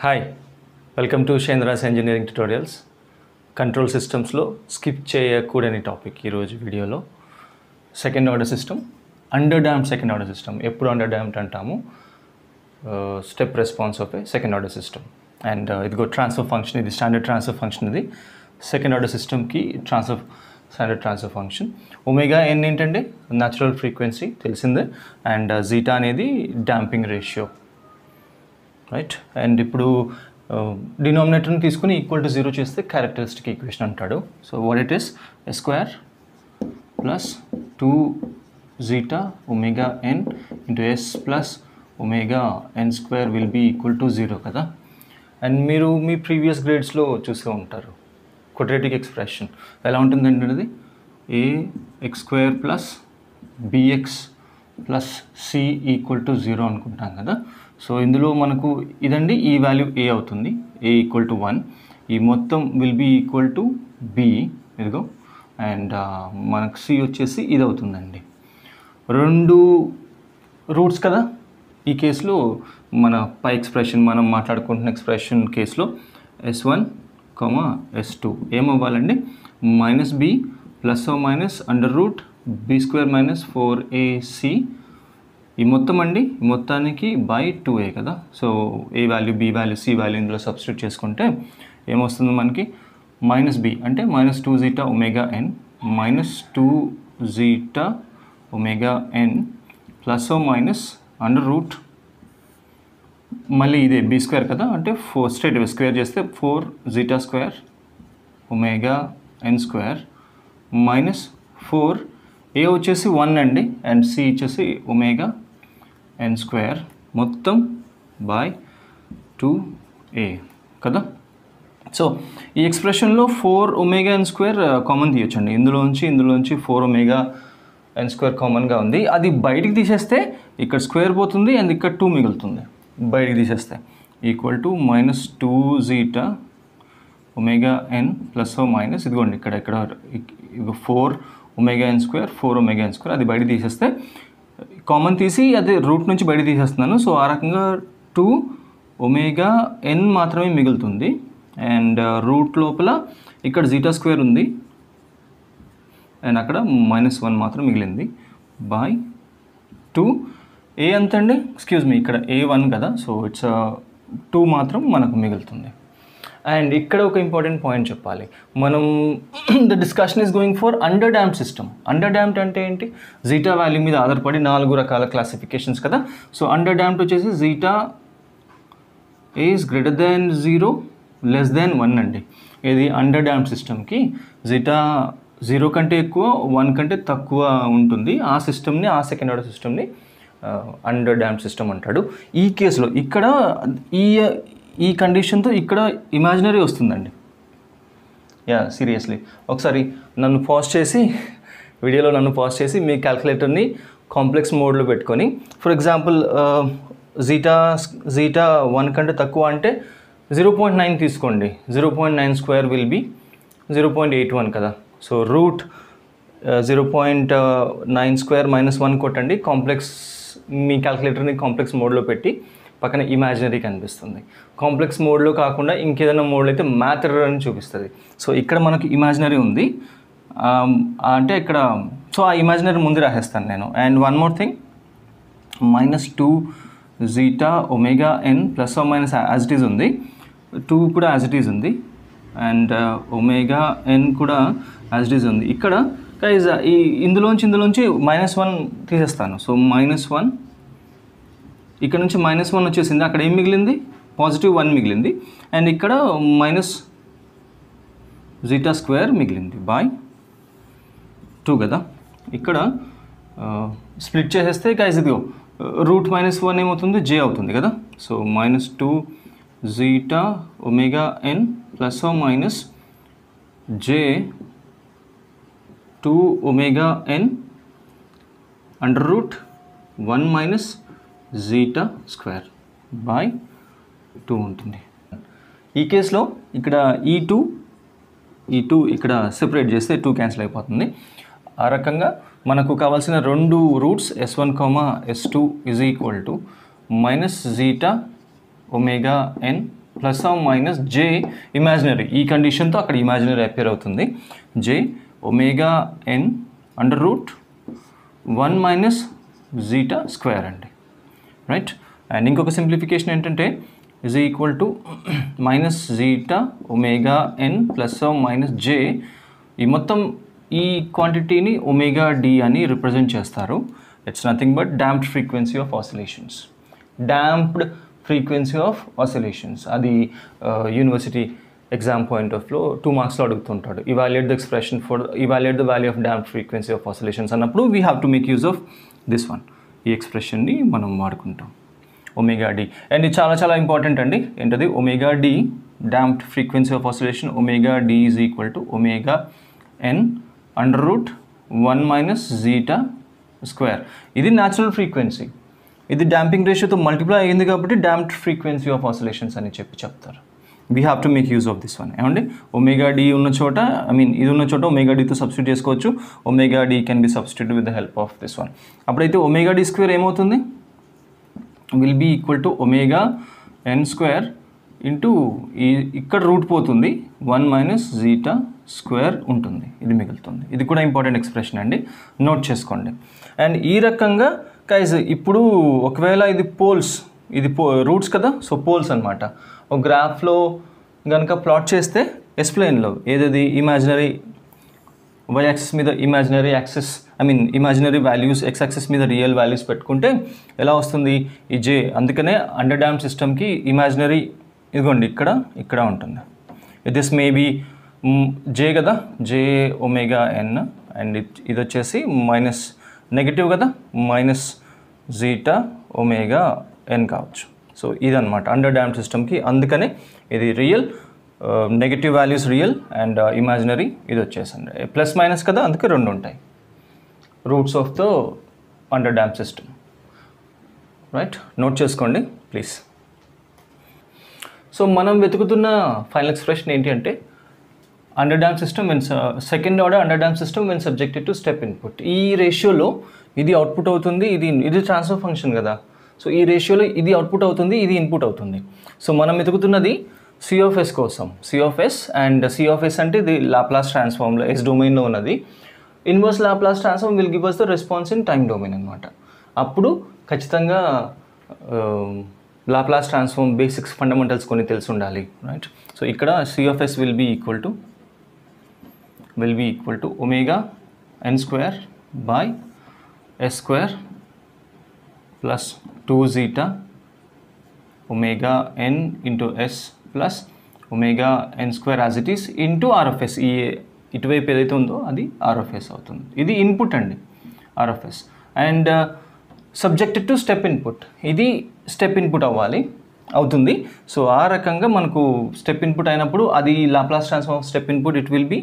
Hi welcome to షేంద్రాస్ engineering tutorials. Control సిస్టమ్స్లో స్కిప్ చేయకూడని టాపిక్ ఈరోజు వీడియోలో second order system, under damped second order system. ఎప్పుడు అండర్ డ్యామ్డ్ అంటాము? Step response of a second order system. And ఇదిగో ట్రాన్స్ఫర్ ఫంక్షన్, ఇది స్టాండర్డ్ ట్రాన్స్ఫర్ ఫంక్షన్. ఇది సెకండ్ ఆర్డర్ సిస్టమ్కి standard transfer function. Omega n ఏంటంటే natural frequency తెలిసిందే, and zeta అనేది damping ratio, right. And ఇప్పుడు డినామినేటర్ని తీసుకుని ఈక్వల్ టు 0 చేస్తే క్యారెక్టరిస్టిక్ ఈక్వేషన్ అంటాడు. So what it is, s square plus 2 zeta omega n into s plus omega n square will be equal to 0 కదా. And మీరు మీ previous గ్రేడ్స్లో చూసే ఉంటారు క్వాడ్రాటిక్ ఎక్స్ప్రెషన్ ఎలా ఉంటుందంటే అది a x square plus b x plus c equal to 0 అనుకుంటాం కదా. So ఇందులో మనకు ఇదండి, ఈ వాల్యూ ఏ అవుతుంది, ఏ ఈక్వల్ టు 1, ఈ మొత్తం will be equal to b, ఇదిగో. అండ్ మనకు సి వచ్చేసి ఇది అవుతుందండి. రెండు రూట్స్ కదా ఈ కేసులో. మన పై ఎక్స్ప్రెషన్ మనం మాట్లాడుకుంటున్న ఎక్స్ప్రెషన్ కేసులో S1, S2 ఏమవ్వాలండి, minus b plus or minus under root b square minus 4ac, ఈ మొత్తం అండి, ఈ మొత్తానికి బై 2a కదా. సో ఏ value, b value, c value ఇందులో సబ్స్టిట్యూట్ చేసుకుంటే ఏమొస్తుంది మనకి, మైనస్ బి అంటే minus 2 zeta omega n minus 2 zeta omega n plus or minus under root, మళ్ళీ ఇదే బి స్క్వేర్ కదా, అంటే 4 స్ట్రైట్ స్క్వేర్ చేస్తే 4 zeta square omega n square minus 4, a వచ్చేసి 1 అండి, అండ్ సి వచ్చేసి ఒమేగా ఎన్ స్క్వేర్ మొత్తం బై 2a కదా. సో ఈ ఎక్స్ప్రెషన్లో 4 ఒమేగా ఎన్ స్క్వేర్ కామన్ తీయొచ్చండి. ఇందులోంచి 4 ఒమేగా ఎన్ స్క్వేర్ కామన్గా ఉంది. అది బయటికి తీసేస్తే ఇక్కడ స్క్వేర్ పోతుంది, అండ్ ఇక్కడ 2 మిగులుతుంది. బయటికి తీసేస్తే equal to minus 2 zeta omega n plus or minus, ఇదిగోండి ఇక్కడ 4 omega n square 4 omega n square, అది బయట తీసేస్తే కామన్ తీసి అది రూట్ నుంచి బయట తీసేస్తున్నాను. సో ఆ రకంగా 2 ఒమేగా ఎన్ మాత్రమే మిగులుతుంది. అండ్ రూట్ లోపల ఇక్కడ జీటా స్క్వేర్ ఉంది, అండ్ అక్కడ -1 మాత్రం మిగిలింది బై 2. ఏ ఎంత అండి, ఎక్స్క్యూజ్ మీ, ఇక్కడ A1 కదా, సో ఇట్స్ 2 మాత్రం మనకు మిగులుతుంది. అండ్ ఇక్కడ ఒక ఇంపార్టెంట్ పాయింట్ చెప్పాలి మనం. The discussion is going for under damned system. Under damned అంటే ఏంటి, జీటా వాల్యూ మీద ఆధారపడి 4 రకాల క్లాసిఫికేషన్స్ కదా. సో అండర్ డ్యామ్డ్ వచ్చేసి zeta is greater than 0 less than 1 అండి. ఇది అండర్ డ్యామ్డ్ సిస్టమ్కి జీటా 0 కంటే ఎక్కువ 1 కంటే తక్కువ ఉంటుంది. ఆ సిస్టమ్ని, ఆ సెకండ్ ఆర్డర్ సిస్టమ్ని అండర్ డ్యామ్డ్ సిస్టమ్ అంటాడు. ఈ కేసులో ఇక్కడ ఈ కండిషన్తో ఇక్కడ ఇమాజినరీ వస్తుందండి. సీరియస్లీ ఒకసారి నన్ను పాజ్ చేసి, వీడియోలో నన్ను పాజ్ చేసి మీ క్యాల్కులేటర్ని కాంప్లెక్స్ మోడ్లో పెట్టుకొని, ఫర్ ఎగ్జాంపుల్ జీటా 1 కంటే తక్కువ అంటే 0.9 తీసుకోండి. 0.9 స్క్వేర్ విల్ బి 0.81 కదా. సో రూట్ 0.9 స్క్వేర్ -1 కొట్టండి, కాంప్లెక్స్, మీ క్యాల్కులేటర్ని కాంప్లెక్స్ మోడ్లో పెట్టి పక్కన ఇమాజినరీ కనిపిస్తుంది. కాంప్లెక్స్ మోడ్లో కాకుండా ఇంకేదైనా మోడ్లో అయితే మ్యాథ్ ఎర్రర్ అని చూపిస్తుంది. సో ఇక్కడ మనకి ఇమాజినరీ ఉంది అంటే ఇక్కడ, సో ఆ ఇమాజినరీ ముందు రాసేస్తాను నేను. And one more thing, -2 zeta omega n plus or minus as it is ఉంది, 2 కూడా యాజ్ ఇట్ ఈజ్ ఉంది, అండ్ ఒమేగా ఎన్ కూడా యాజ్ ఇట్ ఈజ్ ఉంది. ఇక్కడ ఇందులోంచి -1 తీసేస్తాను. సో -1, ఇక్కడ నుంచి -1 వచ్చేసింది, అక్కడ ఏం మిగిలింది, +1 మిగిలింది, అండ్ ఇక్కడ మైనస్ జీటా స్క్వేర్ మిగిలింది బై 2 కదా. ఇక్కడ స్ప్లిట్ చేసేస్తే గైస్ ఇదిగో రూట్ -1 ఏమవుతుంది, జే అవుతుంది కదా. So -2 zeta omega n plus or minus j 2 omega N under root 1 minus zeta square by 2 ఉంటుంది. ఈ కేసులో ఇక్కడ ఈ టూ ఇక్కడ సెపరేట్ చేస్తే 2 క్యాన్సిల్ అయిపోతుంది. ఆ రకంగా మనకు కావాల్సిన రెండు roots S1, S2 is equal to minus zeta omega n plus or minus j imaginary, ఈ కండిషన్తో అక్కడ ఇమాజినరీ అపేర్ అవుతుంది, జే ఒమేగా ఎన్ under root 1 minus zeta square అండి, రైట్. అండ్ ఇంకొక సింప్లిఫికేషన్ ఏంటంటే is equal to minus zeta omega n plus minus j, ఈ మొత్తం ఈ క్వాంటిటీని ఒమేగా డి అని రిప్రజెంట్ చేస్తారు. It's nothing but damped frequency of oscillations, damped frequency of oscillations. అది యూనివర్సిటీ ఎగ్జామ్ పాయింట్ ఆఫ్ లో 2 మార్క్స్లో అడుగుతుంటాడు, evaluate the expression for evaluate the value of damped frequency of oscillations అన్నప్పుడు we have to make use of this one, ఈ ఎక్స్ప్రెషన్ని మనం వాడుకుంటాం, omega D. And ఇది చాలా చాలా ఇంపార్టెంట్ అండి, ఏంటది omega d, damped frequency of oscillation, omega d is equal to omega N under root 1 minus zeta square. ఇది న్యాచురల్ ఫ్రీక్వెన్సీ, ఇది డాంపింగ్ రేషియోతో మల్టిప్లై అయ్యింది కాబట్టి డాంప్డ్ ఫ్రీక్వెన్సీ ఆఫ్ ఆసిలేషన్స్ అని చెప్తారు. We have to make use of this one. ఏమండి, omega d ఉన్న చోట, ఐ మీన్ ఇది ఉన్న చోట ఒమేగా డితో సబ్స్టిట్యూట్ చేసుకోవచ్చు, omega d can be substitute with the help of this one. అప్పుడైతే ఒమేగా డి స్క్వేర్ ఏమవుతుంది, will be equal to omega n square into ఇక్కడ రూట్ పోతుంది 1 మైనస్ జీటా స్క్వేర్ ఉంటుంది, ఇది మిగులుతుంది. ఇది కూడా ఇంపార్టెంట్ ఎక్స్ప్రెషన్ అండి, నోట్ చేసుకోండి. అండ్ ఈ రకంగా గైస్ ఇప్పుడు ఒకవేళ ఇది పోల్స్, ఇది రూట్స్ కదా, సో పోల్స్ అనమాట. ఒక గ్రాఫ్లో కనుక ప్లాట్ చేస్తే ఎస్ప్లెయిన్లో ఏదది ఇమాజినరీ వై యాక్సిస్ మీద imaginary axis, I mean imaginary values, X axis మీద రియల్ వాల్యూస్ పెట్టుకుంటే ఎలా వస్తుంది ఈ జే. అందుకనే అండర్ డ్యామ్ సిస్టమ్కి ఇమాజినరీ ఇదిగోండి ఇక్కడ ఉంటుంది. దిస్ మేబీ జే కదా, జే ఒమేగా ఎన్, అండ్ ఇది వచ్చేసి మైనస్ నెగిటివ్ కదా, మైనస్ జీటా ఒమేగా ఎన్ కావచ్చు. సో ఇదన్నమాట అండర్ డ్యామ్ సిస్టమ్కి, అందుకనే ఇది real, negative values real and imaginary ఇది వచ్చేసండి ప్లస్ మైనస్ కదా, అందుకే రెండు ఉంటాయి roots of the under dam system, right. Note చేసుకోండి ప్లీజ్. సో మనం వెతుకుతున్న ఫైనల్ ఎక్స్ప్రెషన్ ఏంటి అంటే under dam system when second order under dam system when subjected to step input. ఈ రేషియోలో ఇది అవుట్పుట్ అవుతుంది, ఇది ట్రాన్స్ఫర్ ఫంక్షన్ కదా, సో ఈ రేషియోలో ఇది అవుట్పుట్ అవుతుంది, ఇది ఇన్పుట్ అవుతుంది. సో మనం వెతుకుతున్నది సి ఆఫ్ ఎస్ కోసం, c of s, and c of s అంటే ఇది లాప్లాస్ ట్రాన్స్ఫార్మ్లో ఎస్ డొమైన్లో ఉన్నది. Inverse Laplace transform will give us the response in time domain అనమాట. అప్పుడు ఖచ్చితంగా లాప్లాస్ ట్రాన్స్ఫార్మ్ బేసిక్స్ ఫండమెంటల్స్ కొన్ని తెలిసి ఉండాలి, రైట్. సో ఇక్కడ c of yes will be equal to omega n square by s square plus 2 zeta omega n into s plus omega n square as it is into RFS. ఈ ఇటువైపు ఏదైతే ఉందో అది RFS అవుతుంది. ఇది input అండి RFS, and subjected to step input, ఇది step input అవుతుంది. సో ఆ రకంగా మనకు స్టెప్ ఇన్పుట్ అయినప్పుడు అది Laplace transform of step input it will be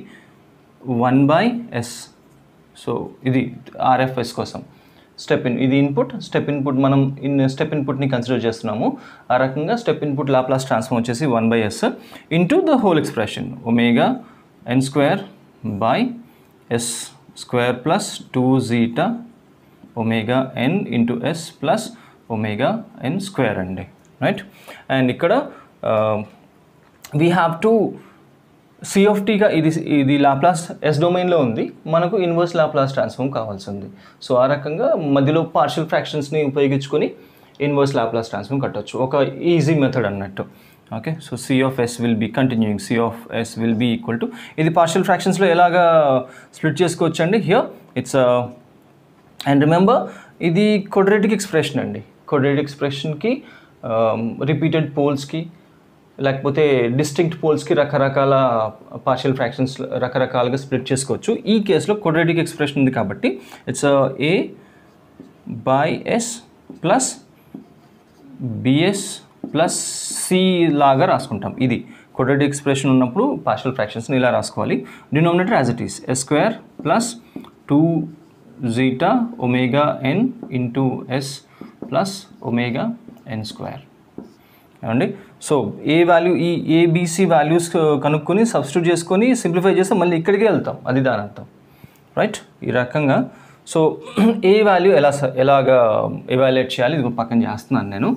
1/s. So ఇది ఆర్ఎఫ్ఎస్ కోసం ఇది ఇన్పుట్, స్టెప్ ఇన్పుట్ మనం స్టెప్ ఇన్పుట్ని కన్సిడర్ చేస్తున్నాము. ఆ రకంగా స్టెప్ ఇన్పుట్ లాప్లాస్ ట్రాన్స్ఫార్మ్ వచ్చేసి 1/s into the whole expression omega n square by s square plus 2 zeta omega n into s plus omega n square అండి, right. And ఇక్కడ we have to c of టీగా ఇది Laplace yes డొమైన్లో ఉంది, మనకు inverse Laplace transform కావాల్సి ఉంది. So ఆ రకంగా మధ్యలో పార్షియల్ ఫ్రాక్షన్స్ని ఉపయోగించుకొని ఇన్వర్స్ లాప్లాస్ ట్రాన్స్ఫార్మ్ కట్టవచ్చు, ఒక ఈజీ మెథడ్ అన్నట్టు. Okay, so c of yes will be continuing, c of yes will be equal to, ఇది పార్షియల్ ఫ్రాక్షన్స్లో ఎలాగా స్ప్లిట్ చేసుకోవచ్చు అండి. హియర్ ఇట్స్ అండ్ రిమెంబర్ ఇది క్వాడ్రాటిక్ ఎక్స్ప్రెషన్ అండి. క్వాడ్రాటిక్ ఎక్స్ప్రెషన్కి రిపీటెడ్ పోల్స్కి లేకపోతే డిస్టింక్ట్ పోల్స్కి రకరకాల పార్షియల్ ఫ్రాక్షన్స్ రకరకాలుగా స్ప్లిట్ చేసుకోవచ్చు. ఈ కేసులో క్వాడ్రాటిక్ ఎక్స్ప్రెషన్ ఉంది కాబట్టి it's a by yes plus b s plus c లాగా రాసుకుంటాం. ఇది క్వాడ్రాటిక్ ఎక్స్ప్రెషన్ ఉన్నప్పుడు పార్షియల్ ఫ్రాక్షన్స్ని ఇలా రాసుకోవాలి. Denominator as it is s square plus 2 zeta omega n into s plus omega n square ఏమండి. సో ఏ వాల్యూ ఈ ఏబిసి వాల్యూస్ కనుక్కొని సబ్స్టిట్యూట్ చేసుకొని సింప్లిఫై చేస్తే మళ్ళీ ఇక్కడికే వెళ్తాం, అది దాని అర్థం, రైట్. ఈ రకంగా సో ఏ వాల్యూ ఎలాగా ఎవాల్యుయేట్ చేయాలి ఇది పక్కన చేస్తున్నాను నేను.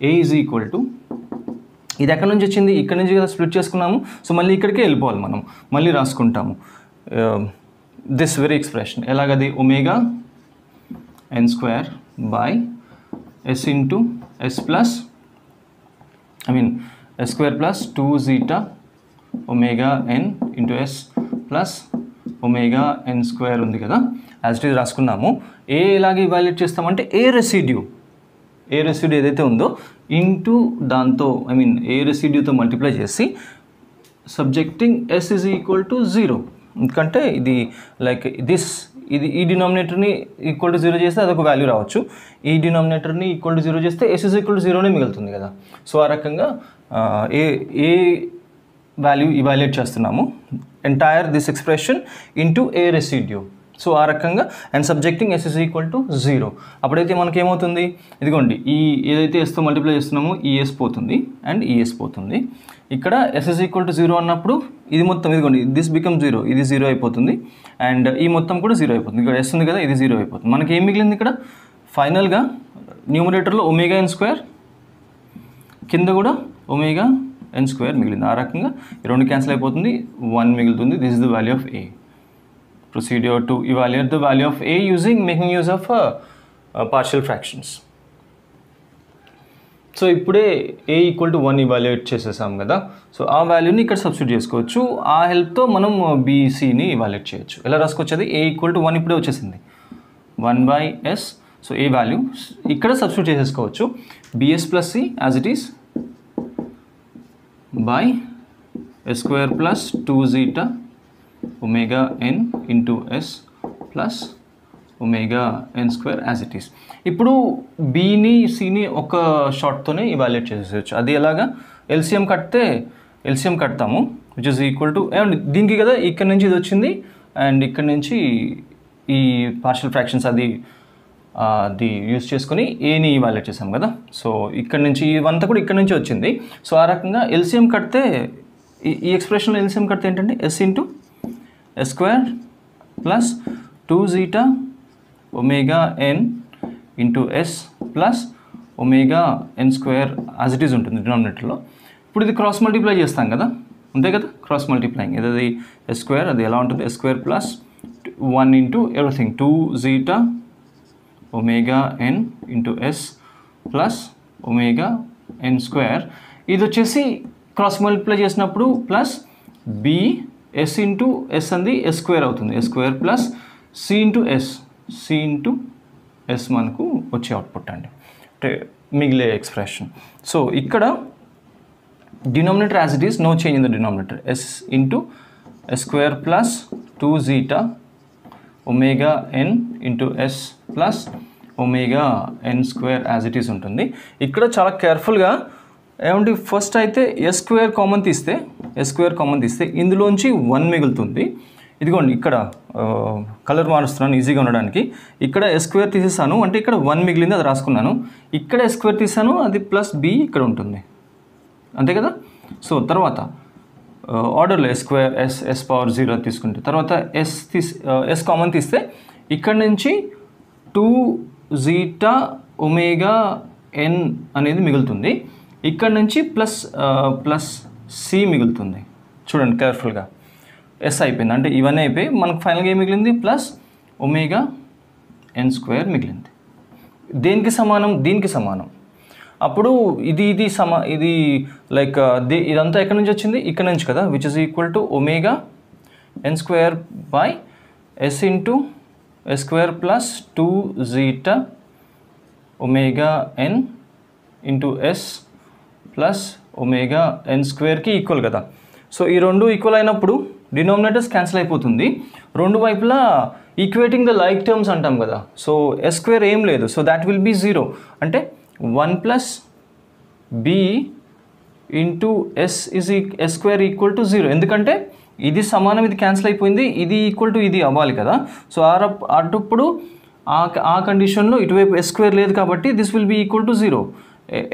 ఏ ఈజ్ ఈక్వల్ టు ఇది ఎక్కడి నుంచి వచ్చింది, ఇక్కడ నుంచి కదా స్ప్లిట్ చేసుకున్నాము. సో మళ్ళీ ఇక్కడికే వెళ్ళిపోవాలి మనం, మళ్ళీ రాసుకుంటాము దిస్ వెరీ ఎక్స్ప్రెషన్. ఎలాగది, omega n square by s into s plus s square plus 2 zeta omega n into s plus omega n square ఉంది కదా, యాజ్ ఇట్ ఈజ్ రాసుకున్నాము. ఏ ఎలాగే ఇవాల్యుయేట్ చేస్తామంటే ఏ రెసిడ్యూ ఏదైతే ఉందో ఇంటూ దాంతో ఏ రెసిడ్యూతో మల్టిప్లై చేసి subjecting s is equal to 0. ఎందుకంటే ఇది లైక్ ఇది ఈ డినామినేటర్ని ఈక్వల్ టు 0 చేస్తే అదొక వాల్యూ రావచ్చు, ఈ డినామినేటర్ని ఈక్వల్ టు 0 చేస్తే ఎస్ ఈజ్ ఈక్వల్ టు 0నే మిగులుతుంది కదా. సో ఆ రకంగా ఏ వాల్యూ ఇవాల్యుయేట్ చేస్తున్నాము, entire this expression into a residue. So ఆ రకంగా and subjecting s is equal to 0. అప్పుడైతే మనకి ఏమవుతుంది, ఇదిగోండి ఈ ఏదైతే ఎస్తో మల్టిప్లై చేస్తున్నామో ఈ ఎస్ పోతుంది అండ్ ఈ ఎస్ పోతుంది. ఇక్కడ ఎస్ ఇస్ ఈక్వల్ టు 0 అన్నప్పుడు ఇది మొత్తం ఇదిగోండి దిస్ బికమ్ 0, ఇది 0 అయిపోతుంది అండ్ ఈ మొత్తం కూడా 0 అయిపోతుంది. ఇక్కడ ఎస్ ఉంది కదా, ఇది 0 అయిపోతుంది. మనకి ఏం మిగిలింది ఇక్కడ ఫైనల్గా న్యూమరేటర్లో ఒమేగా ఎన్ స్క్వేర్, కింద కూడా ఒమేగా ఎన్ స్క్వేర్ మిగిలింది. ఆ రకంగా ఈ రెండు క్యాన్సిల్ అయిపోతుంది, 1 మిగులుతుంది. This is the value of A. Procedure to evaluate the value of a making use of partial fractions. So ఇప్పుడే a ఈక్వల్ టు 1 ఇవాల్యుయేట్ చేసేసాం కదా, సో ఆ వాల్యూని ఇక్కడ సబ్స్టిట్యూట్ చేసుకోవచ్చు. ఆ హెల్ప్తో మనం బీసీని ఇవాల్యుయేట్ చేయొచ్చు. ఎలా రాసుకోవచ్చు, అది a ఈక్వల్ టు 1 ఇప్పుడే వచ్చేసింది, 1/s. సో ఏ వాల్యూ ఇక్కడ సబ్స్టిట్యూట్ చేసేసుకోవచ్చు, bs plus c as it is by s square plus 2 zeta omega n into s plus omega n square as it is. ఇప్పుడు బీని సిని ఒక షార్ట్తోనే ఇవాల్యుయేట్ చేసేయచ్చు. అది ఎలాగా, ఎల్సిఎం కడతాము విచ్ ఇస్ ఈక్వల్ టు దీనికి కదా, ఇక్కడ నుంచి ఇది వచ్చింది అండ్ ఇక్కడ నుంచి ఈ పార్షియల్ ఫ్రాక్షన్స్ అది యూజ్ చేసుకొని ఏని ఇవాల్యుయేట్ చేసాం కదా. సో ఇక్కడ నుంచి ఇవంతా కూడా ఇక్కడ నుంచి వచ్చింది. సో ఆ రకంగా ఎల్సిఎం కడితే ఈ ఎక్స్ప్రెషన్లో ఎల్సిఎం కడితే ఏంటంటే s into s square plus 2 zeta omega n into s plus omega n square as it is ఉంటుంది డినామినేటర్లో. ఇప్పుడు ఇది క్రాస్ మల్టిప్లై చేస్తాం కదా, అంతే కదా, క్రాస్ మల్టిప్లైయింగ్. ఇది ఎస్ స్క్వేర్, అది ఎలా ఉంటుంది, s square plus 1 into everything 2 zeta omega n into s plus omega n square. ఇది వచ్చేసి క్రాస్ మల్టిప్లై చేసినప్పుడు plus B s into s అంది ఎస్ స్క్వేర్ అవుతుంది, s square plus C into s మనకు వచ్చే అవుట్పుట్ అండి, అంటే మిగిలే ఎక్స్ప్రెషన్. సో ఇక్కడ denominator as it is, no change in the denominator, s into s square plus 2 zeta omega n into s plus omega n square as it is ఉంటుంది. ఇక్కడ చాలా కేర్ఫుల్గా ఏమంటే ఫస్ట్ అయితే ఎస్ స్క్వేర్ కామన్ తీస్తే ఇందులోంచి 1 మిగులుతుంది. ఇదిగోండి ఇక్కడ కలర్ మారుస్తున్నాను ఈజీగా ఉండడానికి. ఇక్కడ ఎస్ స్క్వేర్ తీసేసాను అంటే ఇక్కడ 1 మిగిలింది, అది రాసుకున్నాను. ఇక్కడ ఎస్ స్క్వేర్ తీసాను, అది ప్లస్ బి ఇక్కడ ఉంటుంది, అంతే కదా. సో తర్వాత ఆర్డర్లో ఎస్ స్క్వేర్ ఎస్ పవర్ 0 తీసుకుంటే తర్వాత ఎస్ కామన్ తీస్తే ఇక్కడ నుంచి 2 zeta ఒమేగా ఎన్ అనేది మిగులుతుంది. ఇక్కడ నుంచి ప్లస్ సి మిగులుతుంది. చూడండి కేర్ఫుల్గా, ఎస్ అయిపోయింది అంటే ఇవన్నీ అయిపోయి మనకు ఫైనల్గా ఏం మిగిలింది, ప్లస్ ఒమేగా ఎన్ స్క్వేర్ మిగిలింది. దీనికి సమానం. అప్పుడు ఇది లైక్ ఇదంతా ఎక్కడి నుంచి వచ్చింది, ఇక్కడ నుంచి కదా, which is equal to omega n square by s into s square plus 2 zeta omega n into s plus omega n స్క్వేర్కి ఈక్వల్ కదా. సో ఈ రెండు ఈక్వల్ అయినప్పుడు డినామినేటర్స్ క్యాన్సిల్ అయిపోతుంది, రెండు వైపులా ఈక్వేటింగ్ ద లైక్ టర్మ్స్ అంటాం కదా. సో ఎస్ స్క్వేర్ ఏం లేదు, సో దాట్ విల్ బీ 0 అంటే 1 plus B into s square equal to 0. ఎందుకంటే ఇది సమానం, ఇది క్యాన్సిల్ అయిపోయింది, ఇది ఈక్వల్ టు ఇది అవ్వాలి కదా. సో అటుప్పుడు ఆ కండిషన్లో ఇటువైపు ఎస్ స్క్వేర్ లేదు కాబట్టి this will be equal to 0.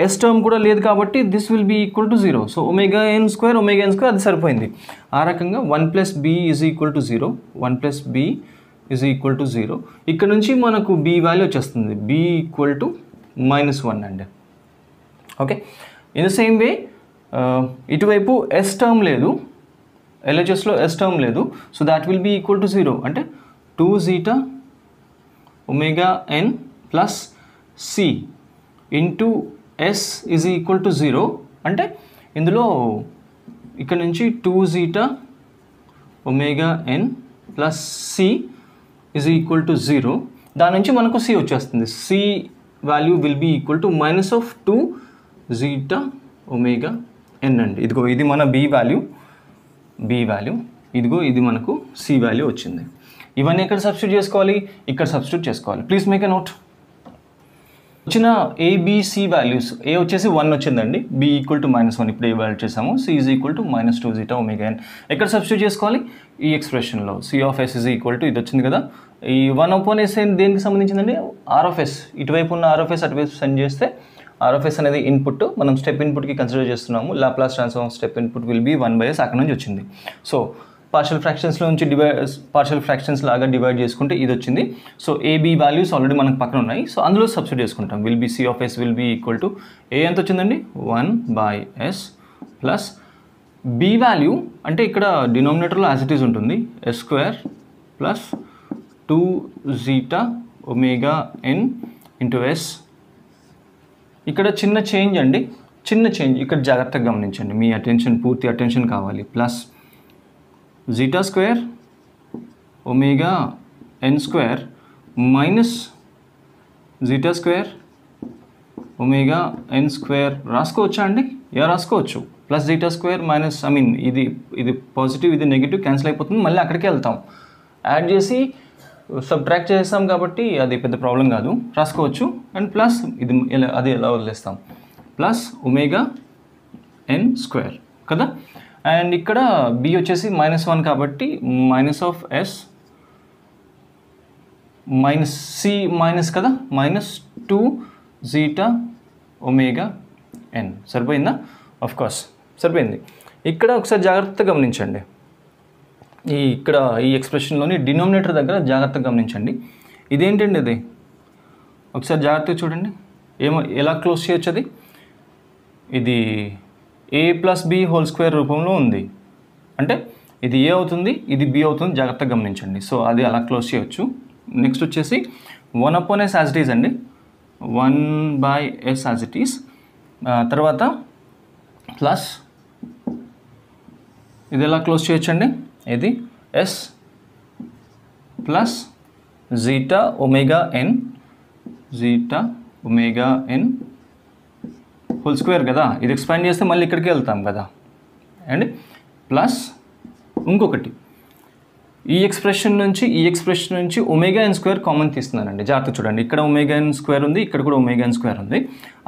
S term కూడా లేదు కాబట్టి this will be equal to 0. So omega n square అది సరిపోయింది. ఆ రకంగా 1 plus B is equal to 0, 1 plus B is equal to 0. ఇక్కడ నుంచి మనకు బి వాల్యూ వచ్చేస్తుంది, బి ఈక్వల్ టు -1 అండి. Okay, in the same way ఇటువైపు ఎస్ టర్మ్ లేదు, ఎల్హెచ్ఎస్లో ఎస్ టర్మ్ లేదు. So that will be equal to 0. అంటే 2 zeta omega n plus C into s is equal to 0. అంటే ఇందులో ఇక్కడ నుంచి 2 zeta omega n plus C is equal to 0. దాని నుంచి మనకు సి వచ్చేస్తుంది. C value will be equal to minus of 2 zeta omega n అండి. ఇదిగో ఇది మన బి వాల్యూ, ఇదిగో ఇది మనకు సి వాల్యూ వచ్చింది. ఇవన్నీ ఎక్కడ సబ్స్టిట్యూట్ చేసుకోవాలి? ఇక్కడ సబ్స్టిట్యూట్ చేసుకోవాలి. Please make a note. వచ్చిన ఏబిసి వాల్యూస్, ఏ వచ్చేసి 1 వచ్చిందండి, బి ఈక్వల్ టు -1 ఇప్పుడు ఏ వాల్యూ చేసాము, C is equal to -2 zeta omega n. ఎక్కడ సబ్స్టిట్యూట్ చేసుకోవాలి? ఈ ఎక్స్ప్రెషన్లో C of S is equal to ఇది వచ్చింది కదా, ఈ 1/s దేనికి సంబంధించిందండి? Are of s. ఇటువైపు ఉన్న ఆర్ ఆఫ్ ఎస్ అటువైపు సెండ్ చేస్తే ఆర్ ఆఫ్ ఎస్ అనేది ఇన్పుట్, మనం స్టెప్ ఇన్పుట్కి కన్సిడర్ చేస్తున్నాము. Laplace transform step input will be 1/s, అక్కడ నుంచి వచ్చింది. సో పార్షియల్ ఫ్రాక్షన్స్లో నుంచి పార్షియల్ ఫ్రాక్షన్స్ లాగా డివైడ్ చేసుకుంటే ఇది వచ్చింది. సో ఏబీ వాల్యూస్ ఆల్రెడీ మనకు పక్కన ఉన్నాయి, సో అందులో సబ్స్టిట్యూట్ చేసుకుంటాం. Will be C of yes will be equal to A ఎంత వచ్చిందండి? 1/s ప్లస్ బి వాల్యూ అంటే ఇక్కడ డినామినేటర్లో యాజ్ ఇట్ ఈజ్ ఉంటుంది, s² plus 2 zeta omega n into s. ఇక్కడ చిన్న చేంజ్ అండి, చిన్న చేంజ్ ఇక్కడ జాగ్రత్తగా గమనించండి, మీ అటెన్షన్, పూర్తి అటెన్షన్ కావాలి. Plus zeta² omega n² minus zeta² omega n² రాసుకోవచ్చా అండి? రాసుకోవచ్చు. ప్లస్ zeta² మైనస్ ఇది పాజిటివ్, ఇది నెగిటివ్ క్యాన్సిల్ అయిపోతుంది, మళ్ళీ అక్కడికి వెళ్తాం. యాడ్ చేసి సబ్ట్రాక్ట్ చేస్తాం కాబట్టి అది పెద్ద ప్రాబ్లం కాదు, రాసుకోవచ్చు. అండ్ ప్లస్ ఇది అది ఎలా వదిలేస్తాం, ప్లస్ omega n² కదా. అండ్ ఇక్కడ బి వచ్చేసి -1 కాబట్టి minus of s minus C minus కదా, -2 zeta omega n. సరిపోయిందా? ఆఫ్ కోర్స్ సరిపోయింది. ఇక్కడ ఒకసారి జాగ్రత్తగా గమనించండి, ఇక్కడ ఈ ఎక్స్ప్రెషన్లోని డినామినేటర్ దగ్గర జాగ్రత్తగా గమనించండి. ఇదేంటండి? ఇది ఒకసారి జాగ్రత్తగా చూడండి, ఎలా క్లోజ్ చేయొచ్చు అది. ఇది a plus B whole square రూపంలో ఉంది, అంటే ఇది ఏ అవుతుంది, ఇది బి అవుతుంది, జాగ్రత్తగా గమనించండి. సో అది అలా క్లోజ్ చేయొచ్చు. నెక్స్ట్ వచ్చేసి 1/s యాజ్ ఇట్ ఈజ్ అండి, 1/s యాజ్ ఇట్ ఈజ్. తర్వాత ప్లస్ ఇది ఎలా క్లోజ్ చేయొచ్చండి, ఇది s plus zeta omega n whole square కదా, ఇది ఎక్స్పాండ్ చేస్తే మళ్ళీ ఇక్కడికి వెళ్తాం కదా. అండ్ ప్లస్ ఇంకొకటి, ఈ ఎక్స్ప్రెషన్ నుంచి omega n² కామన్ తీస్తున్నానండి. జాగ్రత్త చూడండి, ఇక్కడ omega n² ఉంది, ఇక్కడ కూడా omega n² ఉంది.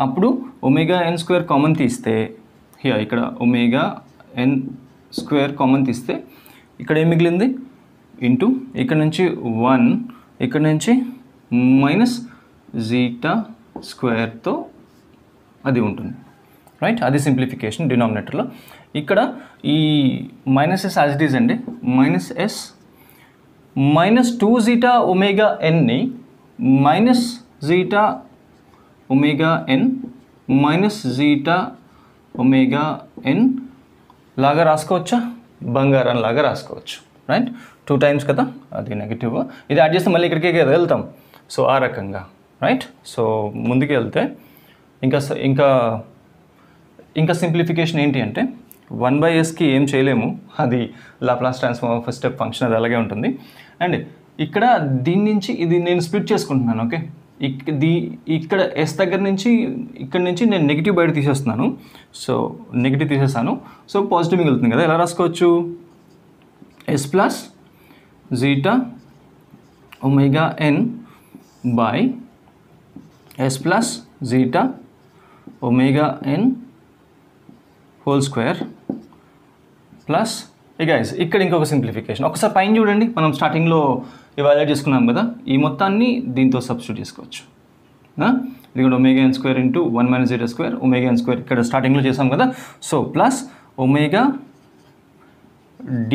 అప్పుడు omega n² కామన్ తీస్తే ఇక్కడ omega n² కామన్ తీస్తే ఇక్కడ ఏం మిగిలింది? ఇంటూ ఇక్కడ నుంచి 1, ఇక్కడ నుంచి మైనస్ zeta² అది ఉంటుంది, రైట్. అది సింప్లిఫికేషన్ డినామినేటర్లో. ఇక్కడ ఈ -s యాజ్ ఇట్ ఈజ్ అండి, -s -2 zeta omega n-ని -zeta omega n -zeta omega n లాగా రాసుకోవచ్చా? బంగారం లాగా రాసుకోవచ్చు, రైట్. 2 టైమ్స్ కదా, అది నెగిటివ్. ఇది యాడ్ చేస్తే మళ్ళీ ఇక్కడికి వెళ్తాం. సో ఆ రకంగా, రైట్. సో ముందుకు వెళ్తే ఇంకా సింప్లిఫికేషన్ ఏంటి అంటే 1/sకి ఏం చేయలేము, అది Laplace transform of step function, అది అలాగే ఉంటుంది. అండ్ ఇక్కడ దీని నుంచి ఇది నేను స్ప్లిట్ చేసుకుంటున్నాను, ఓకే. ఇక్కడ ఎస్ దగ్గర నుంచి ఇక్కడ నుంచి నేను నెగిటివ్ బయట తీసేస్తున్నాను. సో నెగిటివ్ తీసేస్తాను, సో పాజిటివ్ మిగులుతుంది కదా. ఎలా రాసుకోవచ్చు? S plus zeta omega n by yes plus zeta omega n whole square plus ఇక్కడ ఇంకొక సింప్లిఫికేషన్. ఒకసారి పైన చూడండి, మనం స్టార్టింగ్లో ఇవాల్యుయేట్ చేసుకున్నాం కదా, ఈ మొత్తాన్ని దీంతో సబ్స్టిట్యూట్ చేసుకోవచ్చు. ఇది కూడా omega n² into 1 - zeta² omega n² ఇక్కడ స్టార్టింగ్లో చేసాం కదా. So plus omega d²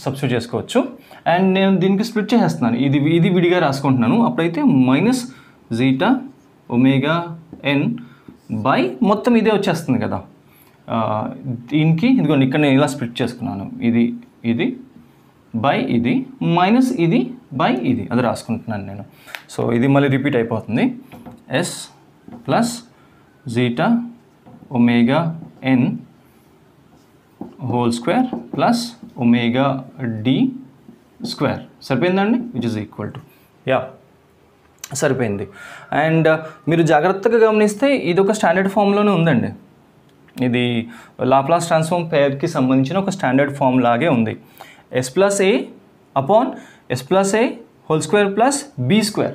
substitute చేసుకోవచ్చు. అండ్ నేను దీనికి స్ప్లిట్ చేసేస్తున్నాను, ఇది విడిగా రాసుకుంటున్నాను. అప్పుడైతే minus zeta omega n by మొత్తం ఇదే వచ్చేస్తుంది కదా. దీనికి ఇదిగోండి ఇక్కడ నేను ఇలా స్ప్లిట్ చేసుకున్నాను, ఇది ఇది బై ఇది మైనస్ ఇది బై ఇది, అది రాసుకుంటున్నాను నేను. సో ఇది మళ్ళీ రిపీట్ అయిపోతుంది. ఎస్ ప్లస్ జీటా ఒమేగా ఎన్ whole square plus omega D square. సరిపోయిందండి, which is equal to yeah సరిపోయింది. అండ్ మీరు జాగ్రత్తగా గమనిస్తే ఇది ఒక స్టాండర్డ్ ఫామ్లోనే ఉందండి. ఇది లాప్లాస్ ట్రాన్స్ఫార్మ్ పేర్కి సంబంధించిన ఒక స్టాండర్డ్ ఫామ్ లాగే ఉంది. S plus A upon s plus A whole square plus B square,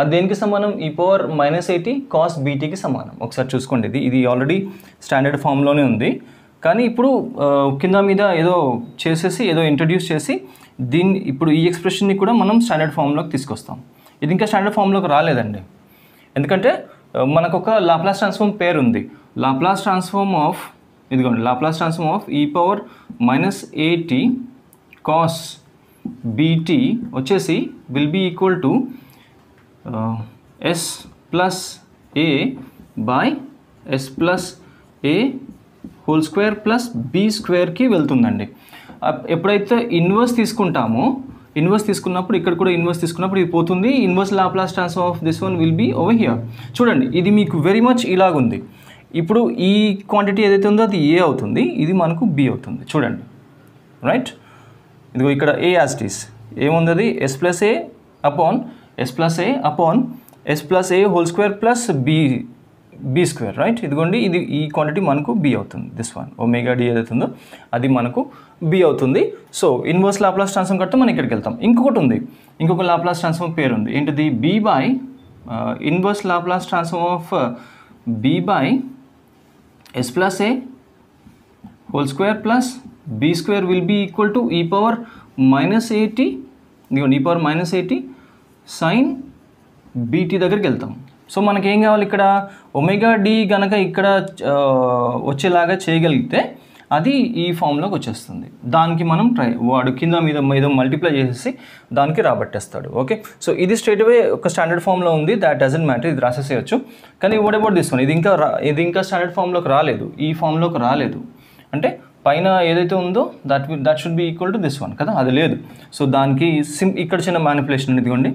అది దేనికి సమానం? ఈ పవర్ -80 కాస్ బీటీకి సమానం. ఒకసారి చూసుకోండి, ఇది ఆల్రెడీ స్టాండర్డ్ ఫామ్లోనే ఉంది. కానీ ఇప్పుడు కింద మీద ఏదో చేసేసి ఏదో ఇంట్రడ్యూస్ చేసి దీన్ని ఇప్పుడు ఈ ఎక్స్ప్రెషన్ని కూడా మనం స్టాండర్డ్ ఫామ్లోకి తీసుకొస్తాం. ఇది ఇంకా స్టాండర్డ్ ఫామ్లోకి రాలేదండి, ఎందుకంటే మనకు ఒక లాప్లాస్ ట్రాన్స్ఫార్మ్ పేరు ఉంది. లాప్లాస్ ట్రాన్స్ఫార్మ్ ఆఫ్ ఇదిగోండి, Laplace transform of e power -80 cos B T వచ్చేసి will be equal to S plus A by yes plus A whole square plus B స్క్వేర్కి వెళ్తుందండి. ఎప్పుడైతే ఇన్వర్స్ తీసుకుంటామో, ఇన్వర్స్ తీసుకున్నప్పుడు ఇక్కడ కూడా ఇన్వర్స్ తీసుకున్నప్పుడు ఇది పోతుంది. Inverse Laplace transform of this one will be over here. చూడండి, ఇది మీకు వెరీ మచ్ ఇలాగుంది. ఇప్పుడు ఈ క్వాంటిటీ ఏదైతే ఉందో అది ఏ అవుతుంది, ఇది మనకు బి అవుతుంది. చూడండి, రైట్? ఇదిగో ఇక్కడ ఏ యాజ్ ఇట్ ఈస్ ఏముంది, అది s plus A upon s plus A upon s plus A whole square plus B square, right? ఇదిగోండి, ఇది ఈ క్వాంటిటీ మనకు బి అవుతుంది. దిస్ వన్ ఒమేగా డి ఏదైతే ఉందో అది మనకు బి అవుతుంది. సో ఇన్వర్స్ లాప్లాస్ ట్రాన్స్ఫార్మ్ కడితే మనం ఇక్కడికి వెళ్తాం. ఇంకొకటి ఉంది, ఇంకొక లాప్లాస్ ట్రాన్స్ఫార్మ్ పేరు ఉంది. ఏంటిది? B by inverse Laplace transform of B by yes plus A whole square plus B square will be equal to e power -80, ఇదిగోండి ఈ పవర్ -80 సైన్ బీటీ దగ్గరికి వెళ్తాం. సో మనకేం కావాలి ఇక్కడ? ఒమేగా డి కనుక ఇక్కడ వచ్చేలాగా చేయగలిగితే అది ఈ ఫామ్లోకి వచ్చేస్తుంది. దానికి మనం వాడు కింద మీద ఏదో మల్టిప్లై చేసేసి దానికి రాబట్టేస్తాడు. ఓకే, సో ఇది స్ట్రైట్ అవే ఒక స్టాండర్డ్ ఫామ్లో ఉంది. దాట్ డజంట్ మ్యాటర్, ఇది రాసేసేయచ్చు. కానీ వాట్ అబౌట్ దిస్ వన్? ఇది ఇంకా స్టాండర్డ్ ఫామ్లోకి రాలేదు, ఈ ఫామ్లోకి రాలేదు. అంటే పైన ఏదైతే ఉందో that should be equal to this one కదా, అది లేదు. సో దానికి ఇక్కడ చిన్న మ్యానిపులేషన్ ఇదిగోండి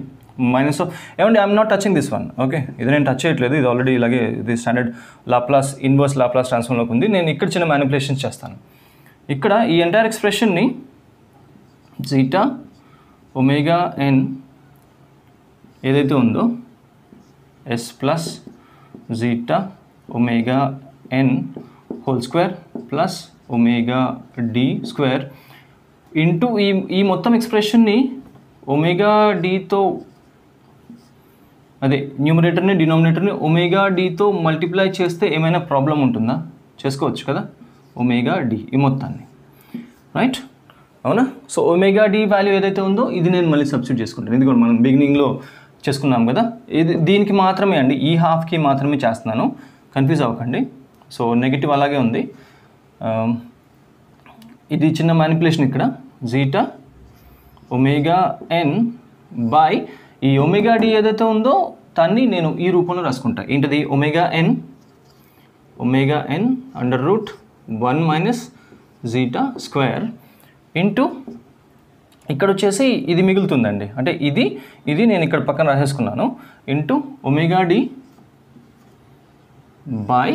మైనస్ ఏమండి, I'm not touching this one. Okay, ఇది నేను టచ్ చేయట్లేదు, ఇది ఆల్రెడీ ఇలాగే ఇది స్టాండర్డ్ లాప్లాస్ ఇన్వర్స్ లాప్లాస్ ట్రాన్స్ఫార్మ్లోకి ఉంది. నేను ఇక్కడ చిన్న మ్యానిపులేషన్స్ చేస్తాను. ఇక్కడ ఈ ఎంటైర్ ఎక్స్ప్రెషన్ని జీటా ఒమేగా ఎన్ ఏదైతే ఉందో ఎస్ ప్లస్ జీటా ఒమేగా ఎన్ whole square plus omega D square into ఈ మొత్తం ఎక్స్ప్రెషన్ని ఒమేగా డితో, అదే న్యూమరేటర్ని డినామినేటర్ని ఒమేగా డితో మల్టిప్లై చేస్తే ఏమైనా ప్రాబ్లం ఉంటుందా? చేసుకోవచ్చు కదా, ఒమేగా డి ఈ మొత్తాన్ని, రైట్? అవునా? సో ఒమేగా డి వాల్యూ ఏదైతే ఉందో ఇది నేను మళ్ళీ సబ్స్టిట్యూట్ చేసుకుంటాను. ఇది కూడా మనం బిగినింగ్లో చేసుకున్నాం కదా, ఇది దీనికి మాత్రమే అండి, ఈ హాఫ్కి మాత్రమే చేస్తున్నాను, కన్ఫ్యూజ్ అవ్వకండి. సో నెగిటివ్ అలాగే ఉంది. ఇది చిన్న మ్యానిపులేషన్ ఇక్కడ, zeta omega N by e omega D ఏదైతే ఉందో దాన్ని నేను ఈ రూపంలో రాసుకుంటా. ఏంటిది? ఒమేగా ఎన్ under root 1 minus zeta square into ఇక్కడ వచ్చేసి ఇది మిగులుతుందండి, అంటే ఇది నేను ఇక్కడ పక్కన రాసేసుకున్నాను, into omega D by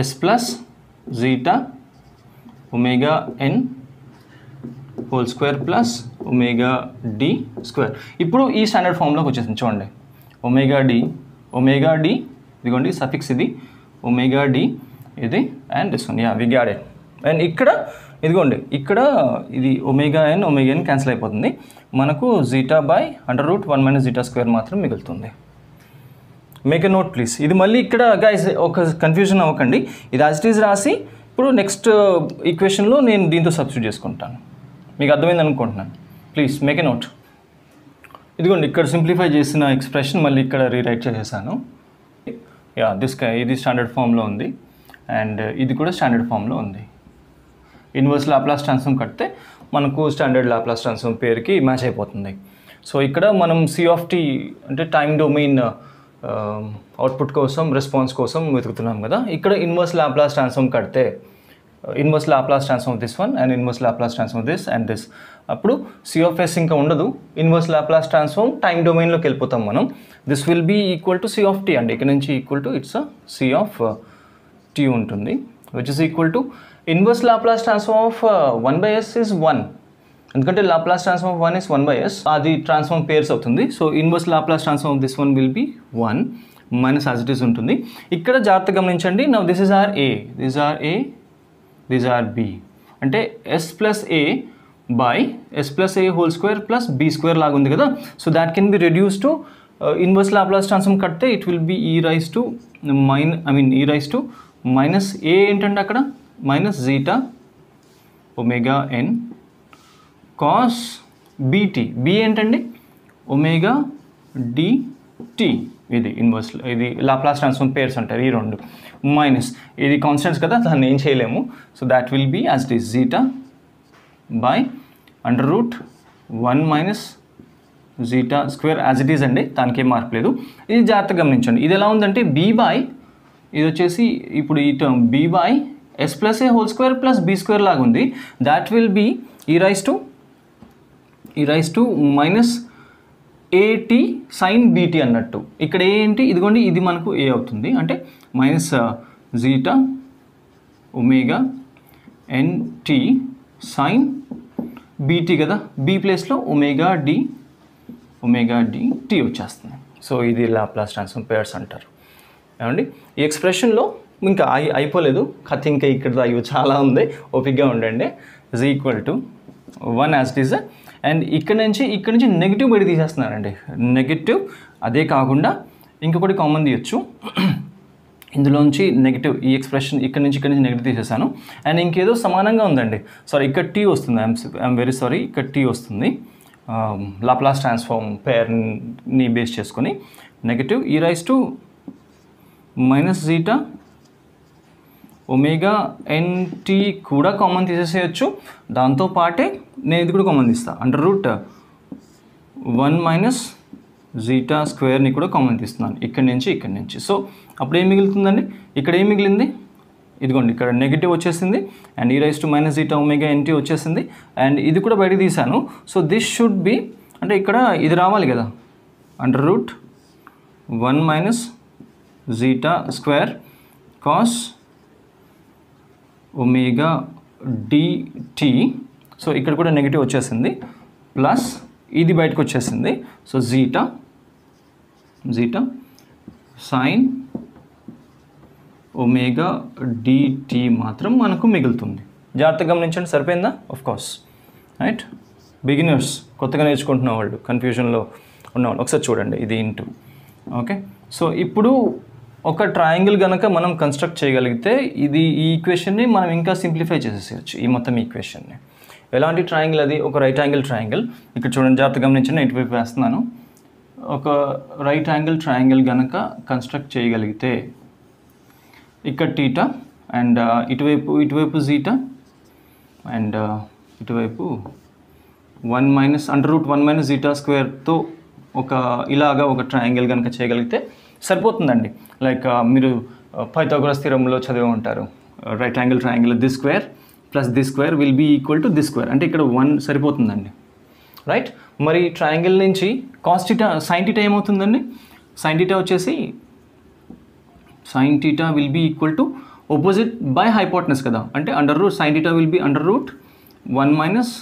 yes plus zeta omega N whole square plus omega D square. ఇప్పుడు ఈ స్టాండర్డ్ ఫామ్లోకి వచ్చేసింది. చూడండి, ఒమేగా డి ఇదిగోండి సఫిక్స్ ఇది ఒమేగా డి ఇది and this one, yeah we got it. And ఇక్కడ ఇదిగోండి, ఇక్కడ ఇది ఒమేగా ఎన్ క్యాన్సిల్ అయిపోతుంది, మనకు zeta by under root 1 minus zeta square మాత్రం మిగులుతుంది. Make a note please. ఇది మళ్ళీ ఇక్కడ గైస్ ఒక కన్ఫ్యూజన్ అవ్వకండి, ఇది యాజ్ ఇట్ ఈజ్ రాసి ఇప్పుడు నెక్స్ట్ ఈక్వేషన్లో నేను దీంతో సబ్స్టిట్యూట్ చేసుకుంటాను. మీకు అర్థమైంది అనుకుంటున్నాను. Please make a note. ఇదిగోండి ఇక్కడ సింప్లిఫై చేసిన ఎక్స్ప్రెషన్ మళ్ళీ ఇక్కడ రీరైట్ చేసేసాను. యా ఇది స్టాండర్డ్ ఫామ్లో ఉంది అండ్ ఇది కూడా స్టాండర్డ్ ఫామ్లో ఉంది. ఇన్వర్స్ లాప్లాస్ ట్రాన్స్ఫార్మ్ కడితే మనకు స్టాండర్డ్ లాప్లాస్ ట్రాన్స్ఫార్మ్ పేరుకి మ్యాచ్ అయిపోతుంది. సో ఇక్కడ మనం సి ఆఫ్ టీ అంటే టైం డొమైన్ అవుట్పుట్ కోసం రెస్పాన్స్ కోసం వెతుకుతున్నాం కదా. ఇక్కడ ఇన్వర్స్ లాప్లాస్ ట్రాన్స్ఫార్మ్ కడితే inverse Laplace transform this one and inverse Laplace transform this and this, అప్పుడు C(S) ఇంకా ఉండదు. ఇన్వర్స్ లాప్లాస్ ట్రాన్స్ఫార్మ్ టైం డొమైన్లోకి వెళ్ళిపోతాం మనం. This will be equal to C(t) అండి. ఇక్కడ నుంచి ఈక్వల్ టు ఇట్స్ C(t) ఉంటుంది, which is equal to inverse Laplace transform of 1/s is 1, ఎందుకంటే Laplace transform of 1 is 1/s, అది ట్రాన్స్ఫార్మ్ పేర్స్ అవుతుంది. So inverse Laplace transform of this one will be 1 minus as it is ఉంటుంది. ఇక్కడ జాగ్రత్తగా గమనించండి. Now this is our A, this our A, this our B, అంటే S plus A by S plus A whole square plus B square లాగా ఉంది కదా. So that can be reduce to inverse Laplace transform కడితే it will B e rice to minus A ఏంటంటే అక్కడ minus zeta omega n cos BT, B ఏంటండి omega DT, ఇది inverse, ఇది Laplace transform pairs అంటారు ఈ రెండు, మైనస్ ఇది కాన్స్టెంట్స్ కదా, దాన్ని ఏం చేయలేము. So that will be as it is zeta by √1 minus zeta square as it is అండి, దానికి ఏం మార్పు లేదు. ఇది జాగ్రత్తగా గమనించండి. ఇది ఎలా ఉందంటే B బై, ఇది వచ్చేసి ఇప్పుడు ఈ term B by S plus A whole square plus B square లాగా ఉంది. That will be e raise to minus AT sine BT అన్నట్టు. ఇక్కడ ఏంటి, ఇదిగోండి ఇది మనకు A అవుతుంది, అంటే minus zeta omega NT sine BT కదా, B ప్లేస్లో ఒమేగా DT వచ్చేస్తుంది. సో ఇది లాప్లాస్ ట్రాన్స్ఫార్మ్ పేర్స్ అంటారు. ఏమండి ఈ ఎక్స్ప్రెషన్లో ఇంకా అయిపోలేదు కథ, ఇంకా ఇక్కడ అయ్యో చాలా ఉంది, ఓపిక్గా ఉండండి. Is equal to 1 as it is, and ఇక్కడ నుంచి నెగిటివ్ బయట తీసేస్తున్నారండి, నెగిటివ్. అదే కాకుండా ఇంకొకటి కామన్ తీయచ్చు, ఇందులోంచి నెగిటివ్, ఈ ఎక్స్ప్రెషన్ ఇక్కడ నుంచి నెగిటివ్ తీసేసాను. అండ్ ఇంకేదో సమానంగా ఉందండి, సారీ ఇక్కడ T వస్తుంది, ఐఎమ్ వెరీ సారీ, ఇక్కడ T వస్తుంది. లాప్లాస్ ట్రాన్స్ఫార్మ్ పేర్ని బేస్ చేసుకొని నెగిటివ్ ఈ raise to minus zeta omega NT కూడా కామన్ తీసేసేయచ్చు. దాంతోపాటే నేను ఇది కూడా కామన్ తీస్తాను, √1 మైనస్ జీటా స్క్వేర్ని కూడా కామన్ తీస్తున్నాను ఇక్కడి నుంచి. సో అప్పుడు ఏం మిగులుతుందండి, ఇక్కడ ఏం మిగిలింది, ఇదిగోండి ఇక్కడ నెగిటివ్ వచ్చేసింది, అండ్ ఈ raise to minus zeta omega NT వచ్చేసింది, అండ్ ఇది కూడా బయట తీసాను. సో దిస్ షుడ్ బి, అంటే ఇక్కడ ఇది రావాలి కదా, √1 minus zeta square cos omega DT. So ఇక్కడ కూడా నెగిటివ్ వచ్చేసింది, ప్లస్ ఇది బయటకు వచ్చేసింది. So zeta sine omega DT మాత్రం మనకు మిగులుతుంది. జాగ్రత్తగా గమనించండి, సరిపోయిందా? Of course, right. బిగినర్స్, కొత్తగా నేర్చుకుంటున్న వాళ్ళు, కన్ఫ్యూజన్లో ఉన్నవాళ్ళు ఒకసారి చూడండి, ఇది ఇంటూ. ఓకే, సో ఇప్పుడు ఒక ట్రయాంగిల్ కనుక మనం కన్స్ట్రక్ట్ చేయగలిగితే ఈ ఈక్వేషన్ని మనం ఇంకా సింప్లిఫై చేసేసేయచ్చు, ఈ మొత్తం ఈక్వేషన్ని. ఎలాంటి ట్రయాంగిల్ అది? ఒక రైట్ యాంగిల్ ట్రయాంగిల్. ఇక్కడ చూడండి, జాగ్రత్తగా గమనించండి, ఇటువైపు వేస్తున్నాను. ఒక రైట్ యాంగిల్ ట్రయాంగిల్ కనుక కన్స్ట్రక్ట్ చేయగలిగితే ఇక్కడ టీటా, అండ్ ఇటువైపు జీటా, అండ్ ఇటువైపు 1 మైనస్ √1 మైనస్ జీటా స్క్వేర్తో ఇలాగా ఒక ట్రయాంగిల్ కనుక చేయగలిగితే సరిపోతుందండి. లైక్ మీరు పైథాగరస్ థియరంలో చదివి ఉంటారు, right angle triangle this square plus this square will be equal to this square, అంటే ఇక్కడ 1 సరిపోతుందండి, రైట్. మరి ట్రయాంగిల్ నుంచి కాస్ థీటా సైన్ థీటా ఏమవుతుందండి? సైన్ థీటా వచ్చేసి sine theta will be equal to opposite by hypotenuse కదా, అంటే √sin theta will be √1 minus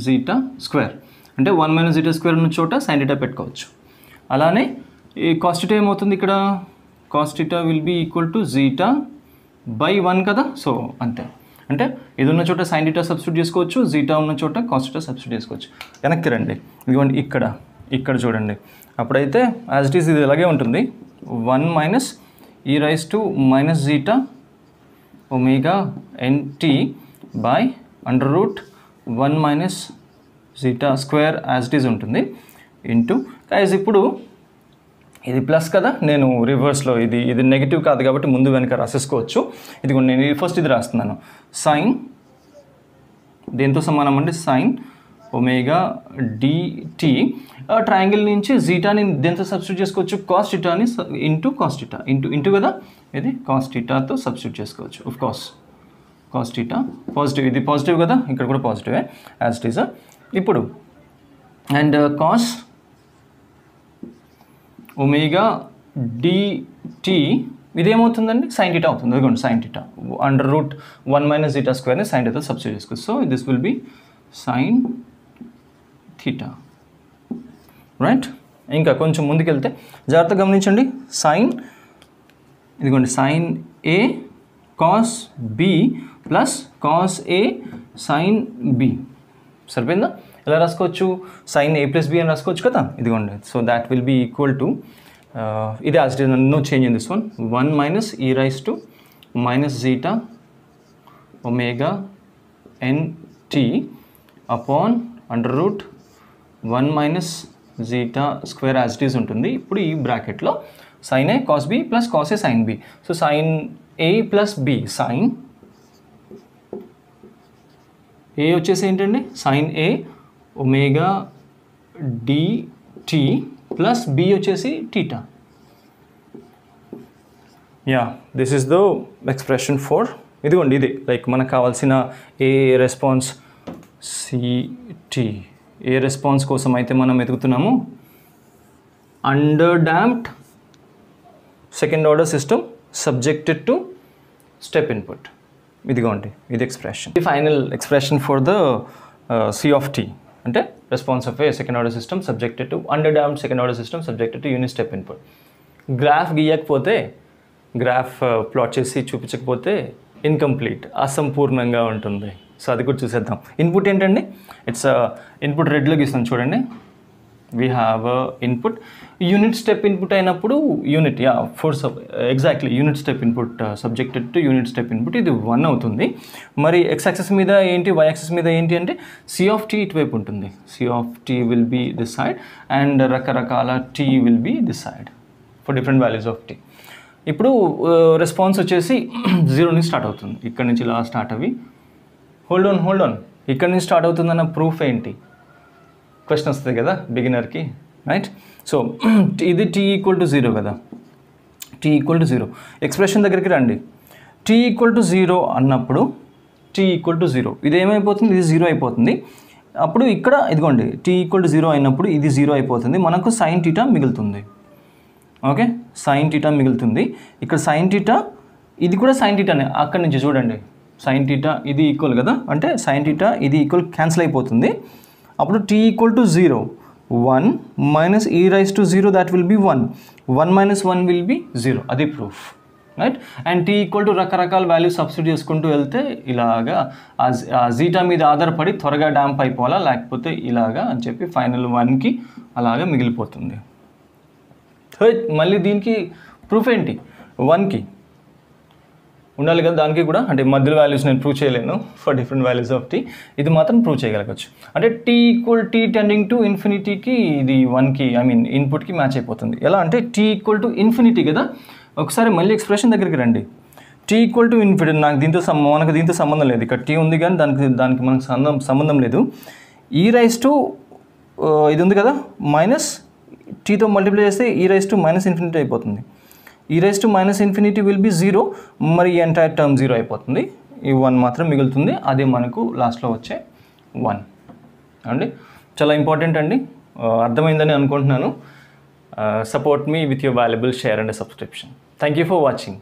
zeta square, అంటే 1 మైనస్ జీటా స్క్వేర్ ఉన్న చోట sin theta పెట్టుకోవచ్చు. అలానే ఈ cos theta ఏమవుతుంది, ఇక్కడ cos theta will be equal to zeta by 1 కదా. సో అంతే, అంటే ఇది ఉన్న చోట sin theta సబ్స్టిట్యూట్ చేసుకోవచ్చు, జీటా ఉన్న చోట cos theta సబ్స్టిట్యూట్ చేసుకోవచ్చు. వెనక్కి రండి, ఇదిగోండి ఇక్కడ చూడండి, అప్పుడైతే యాజ్ ఇట్ ఈస్ ఇది ఇలాగే ఉంటుంది, 1 మైనస్ ఈ raise to minus zeta omega NT by √1 minus zeta square as it is ఉంటుంది ఇంటూ యాజ్. ఇప్పుడు ఇది ప్లస్ కదా, నేను రివర్స్లో ఇది నెగిటివ్ కాదు కాబట్టి ముందు వెనక రాసేసుకోవచ్చు. ఇది నేను ఫస్ట్ ఇది రాస్తున్నాను, సైన్ దేంతో సమానం అంటే సైన్ ఒమేగా డిటీ. ట్రయాంగిల్ నుంచి జీటాని దేంతో సబ్స్టిట్యూట్ చేసుకోవచ్చు, కాస్ థీటాని ఇంటూ కాస్ థీటా ఇంటూ కదా, ఇది కాస్ థీటాతో సబ్స్టిట్యూట్ చేసుకోవచ్చు. Of course cos theta positive, ఇది పాజిటివ్ కదా, ఇక్కడ కూడా పాజిటివే యాజ్ ఇట్ ఈస్. ఇప్పుడు అండ్ కాస్ ఒమేగా డిటీ ఇదేమవుతుందండి, సైన్ థీటా అవుతుంది. అదిగోండి sine theta under root 1 - zeta స్క్వేర్ని సైన్ థీటా సబ్స్టిట్యూట్ చేసుకోవచ్చు. So this will be sine theta, right. ఇంకా కొంచెం ముందుకెళ్తే జాగ్రత్తగా గమనించండి, సైన్ ఇదిగోండి sine A cos B plus cos A sine B. సరిపోయిందా? ఎలా రాసుకోవచ్చు, సైన్ ఏ ప్లస్ బి అని రాసుకోవచ్చు కదా, ఇదిగోండి. So that will be equal to ఇది as it is, no change in this one, 1 - e raised to zeta omega nt upon under root 1 - zeta square as it is ఉంటుంది. ఇప్పుడు ఈ బ్రాకెట్లో sine A cos B plus cos A sine B. So sine A plus B, sine A వచ్చేసి ఏంటండి, sine A omega D T plus B వచ్చేసి theta. Yeah, this is the expression for, ఇదిగోండి ఇది like మనకు కావాల్సిన a response C T, a response కోసం అయితే మనం వెతుకుతున్నాము, under damped second order system subjected to step input. ఇదిగోండి ఇది ఎక్స్ప్రెషన్, ఈ final expression for the C of T అంటే response of a second order system subjected to under damped second order system subjected to unit step input. Graph గీయకపోతే, graph plot చేసి చూపించకపోతే incomplete, అసంపూర్ణంగా ఉంటుంది. So అది కూడా చూసేద్దాం. ఇన్పుట్ ఏంటండి, ఇట్స్ ఇన్పుట్ రెడ్లో గీస్తాం చూడండి, we have input. Unit step input అయినప్పుడు unit, yeah force exactly unit step input subjected to unit step input, ఇది 1 అవుతుంది. మరి ఎక్స్ యాక్సెస్ మీద ఏంటి, వై యాక్సెస్ మీద ఏంటి అంటే సి ఆఫ్ టీ ఇటువైపు ఉంటుంది, C of T will be this side and రకరకాల T will be this side for different values of T. ఇప్పుడు రెస్పాన్స్ వచ్చేసి 0 నుంచి స్టార్ట్ అవుతుంది, ఇక్కడ నుంచి ఇలా స్టార్ట్ అవి, హోల్డ్ ఆన్ ఇక్కడ నుంచి స్టార్ట్ అవుతుందన్న ప్రూఫ్ ఏంటి, క్వశ్చన్ వస్తుంది కదా బిగినర్కి, రైట్. సో ఇది టీ ఈక్వల్ టు 0 కదా, టీ ఈక్వల్ టు 0 ఎక్స్ప్రెషన్ దగ్గరికి రండి. టీ ఈక్వల్ టు 0 అన్నప్పుడు టీ ఈక్వల్ టు 0 ఇది ఏమైపోతుంది, ఇది 0 అయిపోతుంది. అప్పుడు ఇక్కడ ఇదిగోండి టీ ఈక్వల్ టు 0 అయినప్పుడు ఇది 0 అయిపోతుంది, మనకు సైన్ థీటా మిగులుతుంది. ఓకే, సైన్ థీటా మిగులుతుంది. ఇక్కడ సైన్ థీటా, ఇది కూడా సైన్ థీటానే, అక్కడి నుంచి చూడండి సైన్ థీటా ఇది ఈక్వల్ కదా, అంటే సైన్ థీటా ఇది ఈక్వల్ క్యాన్సిల్ అయిపోతుంది. అప్పుడు tea equal to 0, 1 - e raised to 0 that will be 1, 1 - 1 will be 0, అది proof, right. And T equal to రకరకాల వాల్యూస్ సబ్స్టిట్యూట్ చేసుకుంటూ వెళ్తే ఇలాగా ఆ జీటా మీద ఆధారపడి త్వరగా డాంప్ అయిపోవాలా లేకపోతే ఇలాగా అని చెప్పి ఫైనల్ 1కి అలాగా మిగిలిపోతుంది. మళ్ళీ దీనికి ప్రూఫ్ ఏంటి, 1కి ఉండాలి కదా, దానికి కూడా అంటే మధ్యలో వాల్యూస్ నేను ప్రూవ్ చేయలేను for different values of T, ఇది మాత్రం ప్రూవ్ చేయగలగచ్చు. అంటే T equal T tending to ఇన్ఫినిటీకి ఇది 1కి ఐ మీన్ ఇన్పుట్కి మ్యాచ్ అయిపోతుంది. ఎలా అంటే టీ ఈక్వల్ టు ఇన్ఫినిటీ కదా, ఒకసారి మళ్ళీ ఎక్స్ప్రెషన్ దగ్గరికి రండి. టీ ఈక్వల్ టు ఇన్ఫినిటీ, మనకు దీంతో సంబంధం లేదు, ఇక్కడ టీ ఉంది కానీ దానికి మనకు సంబంధం లేదు. ఈ రైస్ టు ఇది ఉంది కదా, మైనస్ టీతో మల్టిప్లై చేస్తే ఈ రైస్ టు మైనస్ ఇన్ఫినిటీ అయిపోతుంది. ఈ raise to minus infinity will be 0, మరి ఈ ఎంటైర్ టర్మ్ 0 అయిపోతుంది, ఈ 1 మాత్రం మిగులుతుంది, అదే మనకు లాస్ట్లో వచ్చే 1 అండి. చాలా ఇంపార్టెంట్ అండి, అర్థమైందని అనుకుంటున్నాను. Support me with your valuable share and subscription. Thank you for watching.